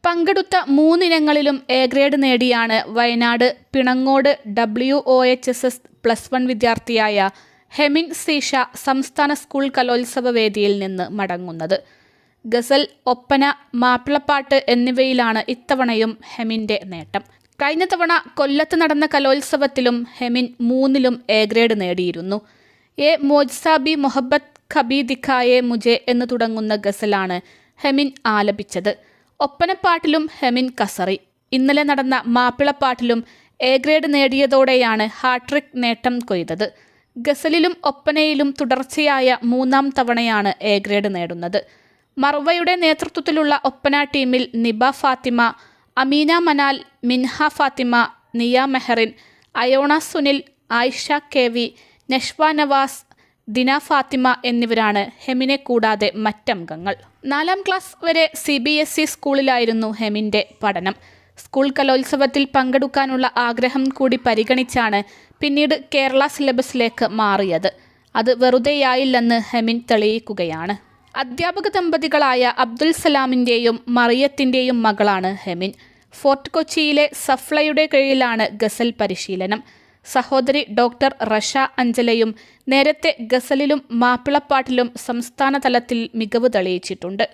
പങ്കെടുത്ത 3 ഇനങ്ങളിലും A grade നേടിയാണ് Wayanad Pinangode WOHSS +1 വിദ്യാർത്ഥിയായ ഹെമിൻ സീഷ സംസ്ഥാന സ്കൂൾ കലോത്സവ വേദിയിൽ നിന്ന് മടങ്ങുന്നത്. ഗസൽ, ഒപ്പന, മാപ്പിളപ്പാട്ട് എന്നിവയിലാണ് ഇത്തവണയും ഹെമിൻ്റെ നേട്ടം. കഴിഞ്ഞ തവണ കൊല്ലത്ത് നടന്ന കലോത്സവത്തിലും ഹെമിൻ 3ലും എ ഗ്രേഡ് നേടിയിരുന്നു. എ മോജ്സാബി മൊഹബത്ത് ഖബി ദിഖായെ മുജെ എന്ന് തുടങ്ങുന്ന ഗസലാണ് ഹെമിൻ ആലപിച്ചത്. ഒപ്പനപ്പാട്ടിലും ഹെമിൻ കസറി. ഇന്നലെ നടന്ന മാപ്പിളപ്പാട്ടിലും എ ഗ്രേഡ് നേടിയതോടെയാണ് ഹാട്രിക് നേട്ടം കൊയ്തത്. ഗസലിലും ഒപ്പനയിലും തുടർച്ചയായ 3ാം തവണയാണ് എ ഗ്രേഡ് നേടുന്നത്. മർവയുടെ നേതൃത്വത്തിലുള്ള ഒപ്പന ടീമിൽ നിബ ഫാത്തിമ, അമീന മനാൽ, മിൻഹ ഫാത്തിമ, നിയ മെഹറിൻ, അയോണ സുനിൽ, ആയിഷ KV, നഷ്വ നവാസ്, ദിന ഫാത്തിമ എന്നിവരാണ് ഹെമിനെ കൂടാതെ മറ്റംഗങ്ങൾ. 4ാം ക്ലാസ് വരെ CBSE സ്കൂളിലായിരുന്നു ഹെമിൻ്റെ പഠനം. സ്കൂൾ കലോത്സവത്തിൽ പങ്കെടുക്കാനുള്ള ആഗ്രഹം കൂടി പരിഗണിച്ചാണ് പിന്നീട് കേരള സിലബസിലേക്ക് മാറിയത്. അത് വെറുതെയായില്ലെന്ന് ഹെമിൻ തെളിയിക്കുകയാണ്. അധ്യാപക ദമ്പതികളായ അബ്ദുൽ സലാമിൻ്റെയും മറിയത്തിൻ്റെയും മകളാണ് ഹെമിൻ. ഫോർട്ട് കൊച്ചിയിലെ സഫ്ലയുടെ കീഴിലാണ് ഗസൽ പരിശീലനം. സഹോദരി ഡോക്ടർ റഷ അഞ്ചലയും നേരത്തെ ഗസലിലും മാപ്പിളപ്പാട്ടിലും സംസ്ഥാന തലത്തിൽ മികവ് തെളിയിച്ചിട്ടുണ്ട്.